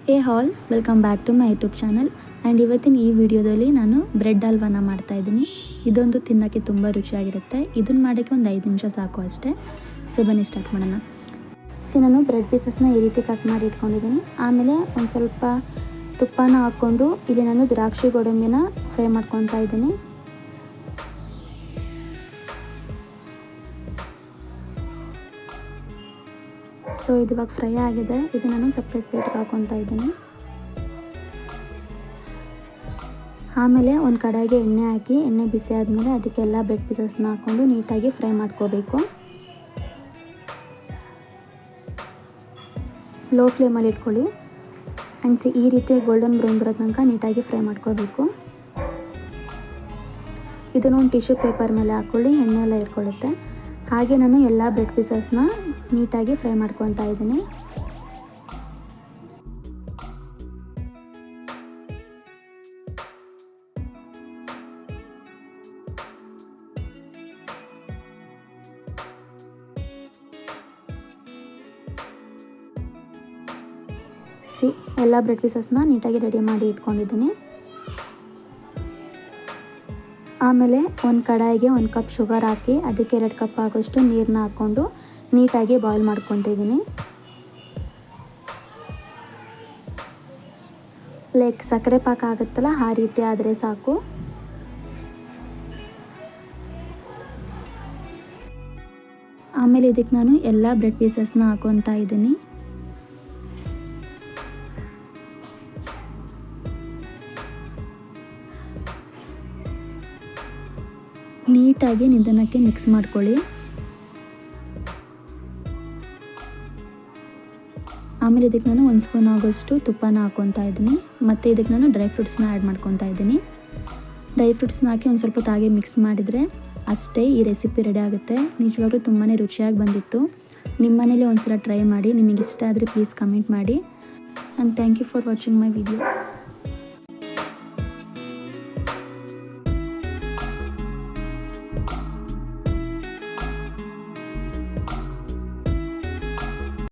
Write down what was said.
Hey all, welcome back to my YouTube channel. And ಇವತ್ತಿನ ಈ ವಿಡಿಯೋದಲ್ಲಿ ನಾನು ಬ್ರೆಡ್ ಹಲ್ವಾನ ಮಾಡ್ತಾಯಿದ್ದೀನಿ. ಇದೊಂದು ತಿನ್ನೋಕ್ಕೆ ತುಂಬ ರುಚಿಯಾಗಿರುತ್ತೆ. ಇದನ್ನು ಮಾಡೋಕ್ಕೆ ಒಂದು 5 ನಿಮಿಷ ಸಾಕು ಅಷ್ಟೇ. ಸೊ ಬನ್ನಿ ಸ್ಟಾರ್ಟ್ ಮಾಡೋಣ. ನಾನು ಬ್ರೆಡ್ ಪೀಸಸ್ನ ಈ ರೀತಿ ಕಟ್ ಮಾಡಿ ಇಟ್ಕೊಂಡಿದ್ದೀನಿ. ಆಮೇಲೆ ಒಂದು ಸ್ವಲ್ಪ ತುಪ್ಪನ ಹಾಕ್ಕೊಂಡು ಇಲ್ಲಿ ನಾನು ದ್ರಾಕ್ಷಿ ಗೋಡಂಬಿನ ಫ್ರೈ ಮಾಡ್ಕೊತಾ ಇದ್ದೀನಿ. ಸೊ ಇದು ಇವಾಗ ಫ್ರೈ ಆಗಿದೆ. ಇದು ನಾನು ಸಪ್ರೇಟ್ ಪ್ಲೇಟ್ಗೆ ಹಾಕ್ಕೊತಾ ಇದ್ದೀನಿ. ಆಮೇಲೆ ಒಂದು ಕಡಾಯಿಗೆ ಎಣ್ಣೆ ಹಾಕಿ, ಎಣ್ಣೆ ಬಿಸಿ ಆದಮೇಲೆ ಅದಕ್ಕೆಲ್ಲ ಬ್ರೆಡ್ ಪೀಸಸ್ನ ಹಾಕ್ಕೊಂಡು ನೀಟಾಗಿ ಫ್ರೈ ಮಾಡ್ಕೋಬೇಕು. ಲೋ ಫ್ಲೇಮಲ್ಲಿ ಇಟ್ಕೊಳ್ಳಿ. ಆ್ಯಂಡ್ ಈ ರೀತಿ ಗೋಲ್ಡನ್ ಬ್ರೌನ್ ಬರೋ ತನಕ ನೀಟಾಗಿ ಫ್ರೈ ಮಾಡ್ಕೋಬೇಕು. ಇದನ್ನು ಒಂದು ಟಿಶ್ಯೂ ಪೇಪರ್ ಮೇಲೆ ಹಾಕ್ಕೊಳ್ಳಿ, ಎಣ್ಣೆ ಎಲ್ಲ ಇಟ್ಕೊಳ್ಳುತ್ತೆ. ಹಾಗೆ ನಾನು ಎಲ್ಲ ಬ್ರೆಡ್ ಪೀಸಸ್ನ ನೀಟಾಗಿ ಫ್ರೈ ಮಾಡ್ಕೊತಾ ಇದ್ದೀನಿ. ಎಲ್ಲ ಬ್ರೆಡ್ ಪೀಸಸ್ನ ನೀಟಾಗಿ ರೆಡಿ ಮಾಡಿ ಇಟ್ಕೊಂಡಿದ್ದೀನಿ. ಆಮೇಲೆ ಒಂದು ಕಡಾಯಿಗೆ 1 ಕಪ್ ಶುಗರ್ ಹಾಕಿ ಅದಕ್ಕೆ 2 ಕಪ್ ಆಗೋಷ್ಟು ನೀರನ್ನ ಹಾಕ್ಕೊಂಡು ನೀಟಾಗಿ ಬಾಯ್ಲ್ ಮಾಡ್ಕೊತಿದ್ದೀನಿ. ಲೈಕ್ ಸಕ್ಕರೆ ಪಾಕ ಆಗುತ್ತಲ್ಲ, ಆ ರೀತಿ ಆದರೆ ಸಾಕು. ಆಮೇಲೆ ಇದಕ್ಕೆ ನಾನು ಎಲ್ಲ ಬ್ರೆಡ್ ಪೀಸಸ್ನ ಹಾಕ್ಕೊತಾ ಇದ್ದೀನಿ. ನೀಟಾಗಿ ನಿಧಾನಕ್ಕೆ ಮಿಕ್ಸ್ ಮಾಡ್ಕೊಳ್ಳಿ. ಆಮೇಲೆ ಇದಕ್ಕೆ ನಾನು 1 ಸ್ಪೂನ್ ಆಗೋಷ್ಟು ತುಪ್ಪನ ಹಾಕ್ಕೊತಾ ಇದ್ದೀನಿ. ಮತ್ತು ಇದಕ್ಕೆ ನಾನು ಡ್ರೈ ಫ್ರೂಟ್ಸ್ನ ಆ್ಯಡ್ ಮಾಡ್ಕೊತಾ ಇದ್ದೀನಿ. ಡ್ರೈ ಫ್ರೂಟ್ಸ್ನ ಹಾಕಿ ಒಂದು ಸ್ವಲ್ಪ ತಾಗೆ ಮಿಕ್ಸ್ ಮಾಡಿದರೆ ಅಷ್ಟೇ, ಈ ರೆಸಿಪಿ ರೆಡಿ ಆಗುತ್ತೆ. ನಿಜವಾಗ್ಲೂ ತುಂಬಾ ರುಚಿಯಾಗಿ ಬಂದಿತ್ತು. ನಿಮ್ಮ ಮನೇಲಿ ಒಂದ್ಸಲ ಟ್ರೈ ಮಾಡಿ. ನಿಮಗೆ ಇಷ್ಟ ಆದರೆ ಪ್ಲೀಸ್ ಕಮೆಂಟ್ ಮಾಡಿ. And thank you for watching my video.